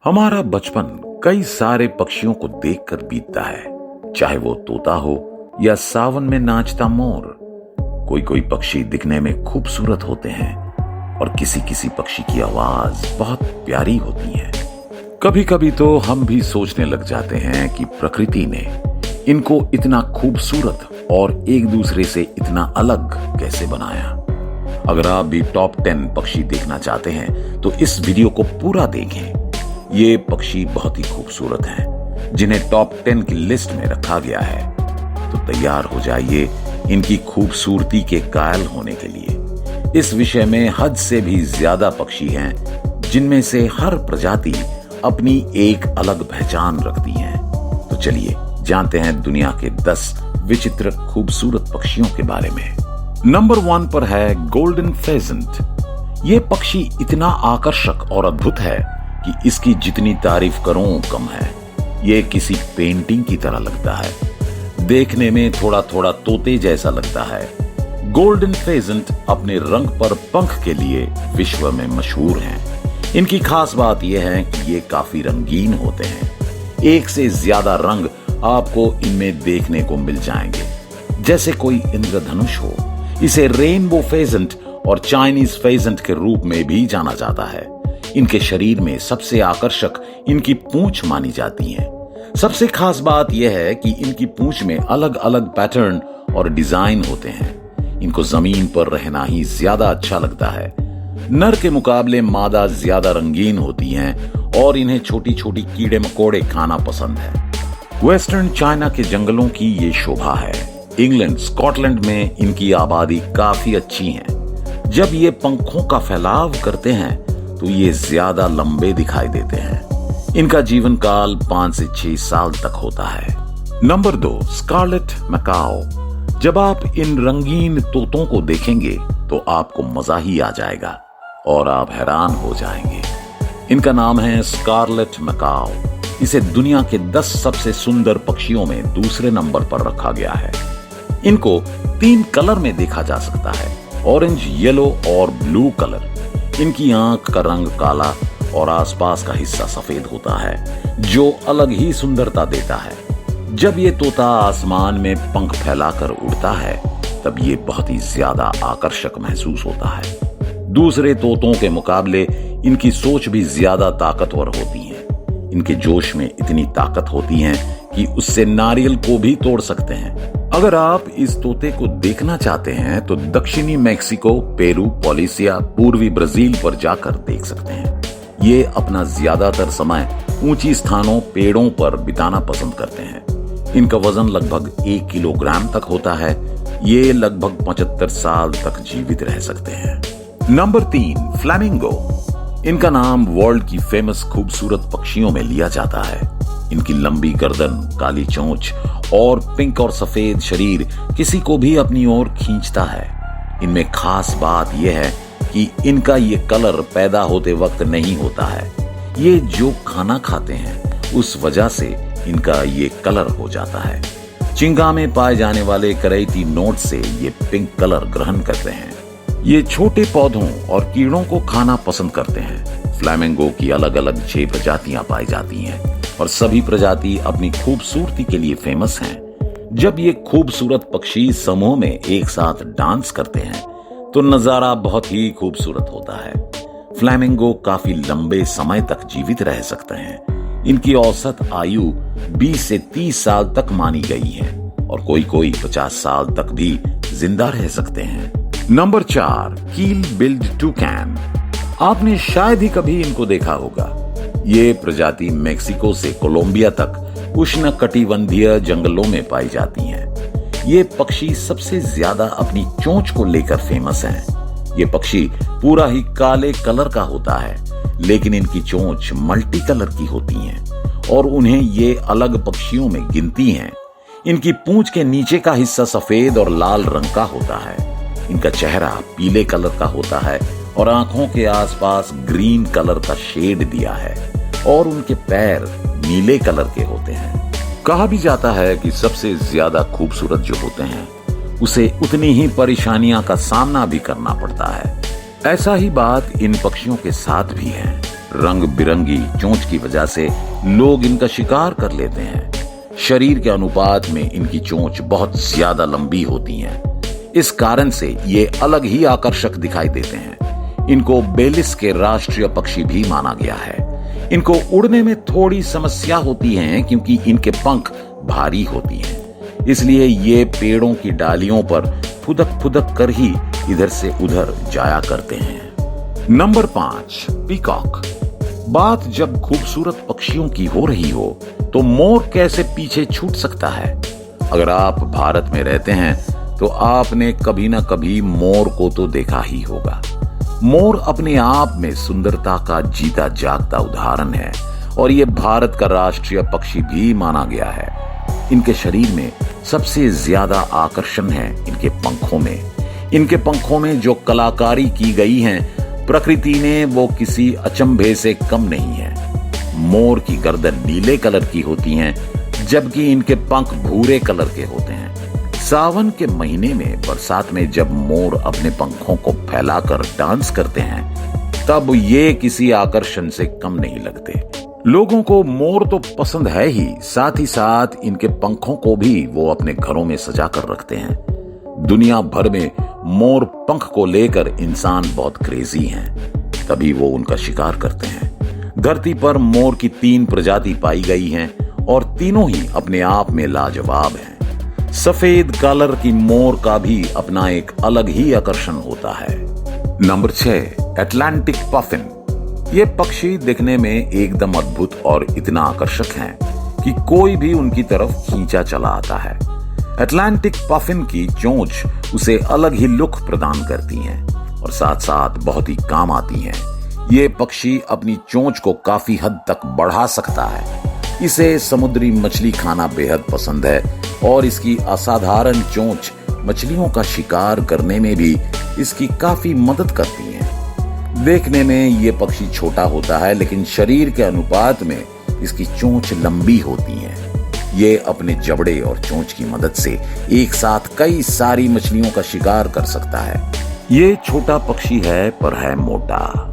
हमारा बचपन कई सारे पक्षियों को देखकर बीतता है, चाहे वो तोता हो या सावन में नाचता मोर। कोई कोई पक्षी दिखने में खूबसूरत होते हैं और किसी किसी पक्षी की आवाज बहुत प्यारी होती है। कभी कभी तो हम भी सोचने लग जाते हैं कि प्रकृति ने इनको इतना खूबसूरत और एक दूसरे से इतना अलग कैसे बनाया। अगर आप भी टॉप 10 पक्षी देखना चाहते हैं तो इस वीडियो को पूरा देखें। ये पक्षी बहुत ही खूबसूरत हैं, जिन्हें टॉप 10 की लिस्ट में रखा गया है। तो तैयार हो जाइए इनकी खूबसूरती के कायल होने के लिए। इस विषय में हद से भी ज्यादा पक्षी हैं, जिनमें से हर प्रजाति अपनी एक अलग पहचान रखती है। तो चलिए जानते हैं दुनिया के 10 विचित्र खूबसूरत पक्षियों के बारे में। नंबर 1 पर है गोल्डन फेजेंट। ये पक्षी इतना आकर्षक और अद्भुत है कि इसकी जितनी तारीफ करूं कम है। ये किसी पेंटिंग की तरह लगता है, देखने में थोड़ा थोड़ा तोते जैसा लगता है। गोल्डन फेजेंट अपने रंग पर पंख के लिए विश्व में मशहूर हैं। इनकी खास बात यह है कि ये काफी रंगीन होते हैं। एक से ज्यादा रंग आपको इनमें देखने को मिल जाएंगे, जैसे कोई इंद्रधनुष हो। इसे रेनबो फेजेंट और चाइनीज फेजेंट के रूप में भी जाना जाता है। इनके शरीर में सबसे आकर्षक इनकी पूंछ मानी जाती है। सबसे खास बात यह है कि इनकी पूंछ में अलग अलग पैटर्न और डिजाइन होते हैं। इनको जमीन पर रहना ही ज्यादा अच्छा लगता है। नर के मुकाबले मादा ज्यादा रंगीन होती हैं और इन्हें छोटी छोटी कीड़े मकोड़े खाना पसंद है। वेस्टर्न चाइना के जंगलों की ये शोभा है। इंग्लैंड, स्कॉटलैंड में इनकी आबादी काफी अच्छी है। जब ये पंखों का फैलाव करते हैं तो ये ज्यादा लंबे दिखाई देते हैं। इनका जीवन काल 5 से 6 साल तक होता है। Number 2, scarlet macaw. जब आप इन रंगीन तोतों को देखेंगे तो आपको मजा ही आ जाएगा और आप हैरान हो जाएंगे। इनका नाम है स्कारलेट मैकाओ। इसे दुनिया के 10 सबसे सुंदर पक्षियों में दूसरे नंबर पर रखा गया है। इनको 3 कलर में देखा जा सकता है, ऑरेंज, येलो और ब्लू कलर। इनकी आंख का रंग काला और आसपास का हिस्सा सफेद होता है, जो अलग ही सुंदरता देता है। जब ये तोता आसमान में पंख फैलाकर उड़ता है तब ये बहुत ही ज्यादा आकर्षक महसूस होता है। दूसरे तोतों के मुकाबले इनकी सोच भी ज्यादा ताकतवर होती है। इनके जोश में इतनी ताकत होती है कि उससे नारियल को भी तोड़ सकते हैं। अगर आप इस तोते को देखना चाहते हैं तो दक्षिणी मैक्सिको, पेरू, पोलिसिया, पूर्वी ब्राजील पर जाकर देख सकते हैं। ये अपना ज्यादातर समय ऊंची स्थानों, पेड़ों पर बिताना पसंद करते हैं। इनका वजन लगभग 1 किलोग्राम तक होता है। ये लगभग 75 साल तक जीवित रह सकते हैं। Number 3, flamingo. इनका नाम वर्ल्ड की फेमस खूबसूरत पक्षियों में लिया जाता है। इनकी लंबी गर्दन, काली चोंच और पिंक और सफेद शरीर किसी को भी अपनी ओर खींचता है। इनमें खास बात यह है कि इनका ये कलर पैदा होते वक्त नहीं होता है। ये जो खाना खाते हैं उस वजह से इनका ये कलर हो जाता है। चिंगा में पाए जाने वाले करैती नोट से ये पिंक कलर ग्रहण करते हैं। ये छोटे पौधों और कीड़ों को खाना पसंद करते हैं। फ्लैमिंगो की अलग अलग 6 प्रजातियां पाई जाती हैं और सभी प्रजाति अपनी खूबसूरती के लिए फेमस हैं। जब ये खूबसूरत पक्षी समूह में एक साथ डांस करते हैं तो नजारा बहुत ही खूबसूरत होता है। फ्लैमिंगो काफी लंबे समय तक जीवित रह सकते हैं। इनकी औसत आयु 20 से 30 साल तक मानी गई है और कोई कोई 50 साल तक भी जिंदा रह सकते हैं। नंबर 4, कील बिल्ड टूकैन। आपने शायद ही कभी इनको देखा होगा। ये प्रजाति मेक्सिको से कोलंबिया तक उष्णकटिबंधीय जंगलों में पाई जाती हैं। ये पक्षी सबसे ज्यादा अपनी चोंच को लेकर फेमस हैं। ये पक्षी पूरा ही काले कलर का होता है, लेकिन इनकी चोंच मल्टी कलर की होती हैं और उन्हें ये अलग पक्षियों में गिनती हैं। इनकी पूंछ के नीचे का हिस्सा सफेद और लाल रंग का होता है। इनका चेहरा पीले कलर का होता है और आंखों के आसपास ग्रीन कलर का शेड दिया है और उनके पैर नीले कलर के होते हैं। कहा भी जाता है कि सबसे ज्यादा खूबसूरत जो होते हैं उसे उतनी ही परेशानियां का सामना भी करना पड़ता है। ऐसा ही बात इन पक्षियों के साथ भी है। रंग बिरंगी चोंच की वजह से लोग इनका शिकार कर लेते हैं। शरीर के अनुपात में इनकी चोंच बहुत ज्यादा लंबी होती है। इस कारण से ये अलग ही आकर्षक दिखाई देते हैं। इनको बेलिस के राष्ट्रीय पक्षी भी माना गया है। इनको उड़ने में थोड़ी समस्या होती है क्योंकि इनके पंख भारी होती हैं। इसलिए ये पेड़ों की डालियों पर फुदक फुदक कर ही इधर से उधर जाया करते हैं। Number 5, peacock. बात जब खूबसूरत पक्षियों की हो रही हो तो मोर कैसे पीछे छूट सकता है। अगर आप भारत में रहते हैं तो आपने कभी ना कभी मोर को तो देखा ही होगा। मोर अपने आप में सुंदरता का जीता जागता उदाहरण है और ये भारत का राष्ट्रीय पक्षी भी माना गया है। इनके शरीर में सबसे ज्यादा आकर्षण है इनके पंखों में। इनके पंखों में जो कलाकारी की गई है प्रकृति ने, वो किसी अचंभे से कम नहीं है। मोर की गर्दन नीले कलर की होती है जबकि इनके पंख भूरे कलर के होते हैं। सावन के महीने में बरसात में जब मोर अपने पंखों को फैलाकर डांस करते हैं तब ये किसी आकर्षण से कम नहीं लगते। लोगों को मोर तो पसंद है ही, साथ ही साथ इनके पंखों को भी वो अपने घरों में सजा कर रखते हैं। दुनिया भर में मोर पंख को लेकर इंसान बहुत क्रेजी हैं, तभी वो उनका शिकार करते हैं। धरती पर मोर की 3 प्रजाति पाई गई हैं और तीनों ही अपने आप में लाजवाब हैं। सफेद कलर की मोर का भी अपना एक अलग ही आकर्षण होता है। Number 6, Atlantic puffin. ये पक्षी दिखने में एकदम अद्भुत और इतना आकर्षक हैं कि कोई भी उनकी तरफ खींचा चला आता है। अटलांटिक पफिन की चोंच उसे अलग ही लुक प्रदान करती हैं और साथ साथ बहुत ही काम आती हैं। ये पक्षी अपनी चोंच को काफी हद तक बढ़ा सकता है। इसे समुद्री मछली खाना बेहद पसंद है और इसकी असाधारण चोंच मछलियों का शिकार करने में भी इसकी काफी मदद करती है। देखने में ये पक्षी छोटा होता है लेकिन शरीर के अनुपात में इसकी चोंच लंबी होती है। ये अपने जबड़े और चोंच की मदद से एक साथ कई सारी मछलियों का शिकार कर सकता है। ये छोटा पक्षी है पर है मोटा।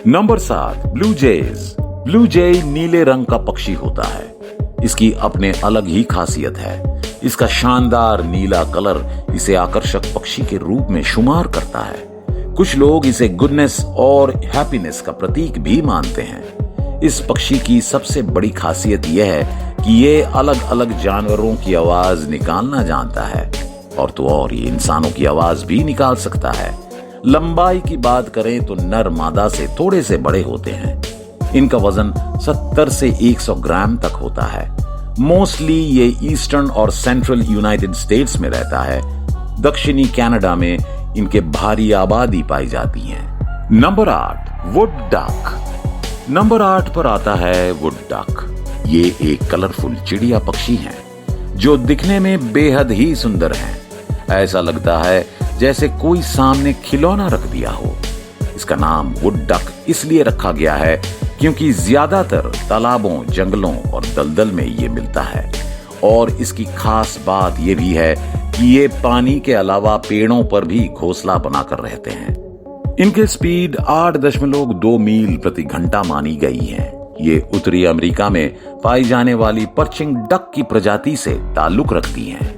Number 7, blue जेज। ब्लू जय नीले रंग का पक्षी होता है। इसकी अपने अलग ही खासियत है। इसका शानदार नीला कलर इसे आकर्षक पक्षी के रूप में शुमार करता है। कुछ लोग इसे गुडनेस और हैप्पीनेस का प्रतीक भी मानते हैं। इस पक्षी की सबसे बड़ी खासियत यह है कि ये अलग अलग जानवरों की आवाज निकालना जानता है और तो और ये इंसानों की आवाज भी निकाल सकता है। लंबाई की बात करें तो नर मादा से थोड़े से बड़े होते हैं। इनका वजन 70 से 100 ग्राम तक होता है। मोस्टली ये ईस्टर्न और सेंट्रल यूनाइटेड स्टेट्स में रहता है। दक्षिणी कनाडा में इनके भारी आबादी पाई जाती है। Number 8, wood duck. नंबर 8 पर आता है वुड डक। ये एक कलरफुल चिड़िया पक्षी है जो दिखने में बेहद ही सुंदर है। ऐसा लगता है जैसे कोई सामने खिलौना रख दिया हो। इसका नाम वुड डक इसलिए रखा गया है क्योंकि ज्यादातर तालाबों, जंगलों और दलदल में ये मिलता है और इसकी खास बात ये भी है कि ये पानी के अलावा पेड़ों पर भी घोंसला बनाकर रहते हैं। इनके स्पीड 8.2 मील प्रति घंटा मानी गई है। ये उत्तरी अमेरिका में पाई जाने वाली पर्चिंग डक की प्रजाति से ताल्लुक रखती हैं।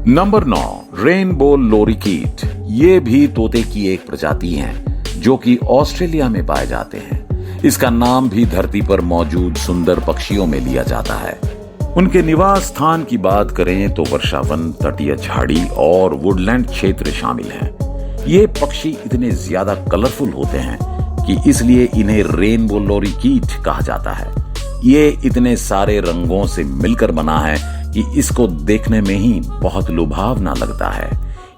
Number 9, rainbow lorikeet. ये भी तोते की एक प्रजाति है जो कि ऑस्ट्रेलिया में पाए जाते हैं। इसका नाम भी धरती पर मौजूद सुंदर पक्षियों में लिया जाता है। उनके निवास स्थान की बात करें तो वर्षावन, तटीय झाड़ी और वुडलैंड क्षेत्र शामिल हैं। ये पक्षी इतने ज्यादा कलरफुल होते हैं कि इसलिए इन्हें रेनबो लोरिकीट कहा जाता है। ये इतने सारे रंगों से मिलकर बना है कि इसको देखने में ही बहुत लुभावना लगता है।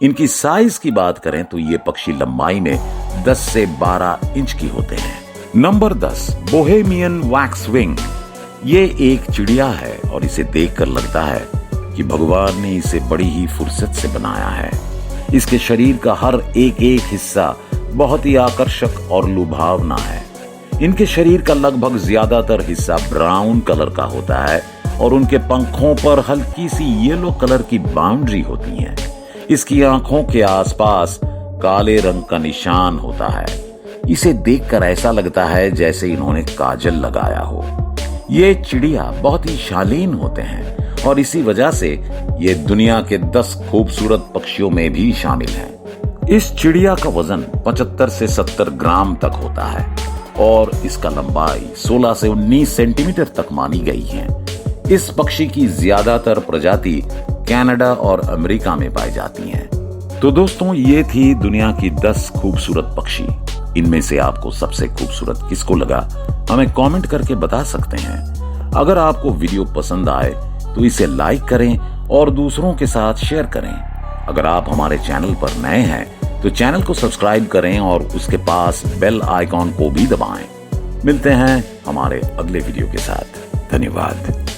इनकी साइज की बात करें तो ये पक्षी लंबाई में 10 से 12 इंच की होते हैं। Number 10, bohemian waxwing. ये एक चिड़िया है और इसे देखकर लगता है कि भगवान ने इसे बड़ी ही फुर्सत से बनाया है। इसके शरीर का हर एक हिस्सा बहुत ही आकर्षक और लुभावना है। इनके शरीर का लगभग ज्यादातर हिस्सा ब्राउन कलर का होता है और उनके पंखों पर हल्की सी येलो कलर की बाउंड्री होती है। इसकी आंखों के आसपास काले रंग का निशान होता है। इसे देखकर ऐसा लगता है जैसे इन्होंने काजल लगाया हो। ये चिड़िया बहुत ही शालीन होते हैं और इसी वजह से ये दुनिया के 10 खूबसूरत पक्षियों में भी शामिल हैं। इस चिड़िया का वजन 75 से 70 ग्राम तक होता है और इसका लंबाई 16 से 19 सेंटीमीटर तक मानी गई है। इस पक्षी की ज्यादातर प्रजाति कनाडा और अमेरिका में पाई जाती हैं। तो दोस्तों, ये थी दुनिया की 10 खूबसूरत पक्षी। इनमें से आपको सबसे खूबसूरत किसको लगा, हमें कमेंट करके बता सकते हैं। अगर आपको वीडियो पसंद आए तो इसे लाइक करें और दूसरों के साथ शेयर करें। अगर आप हमारे चैनल पर नए हैं तो चैनल को सब्सक्राइब करें और उसके पास बेल आइकॉन को भी दबाएं। मिलते हैं हमारे अगले वीडियो के साथ। धन्यवाद।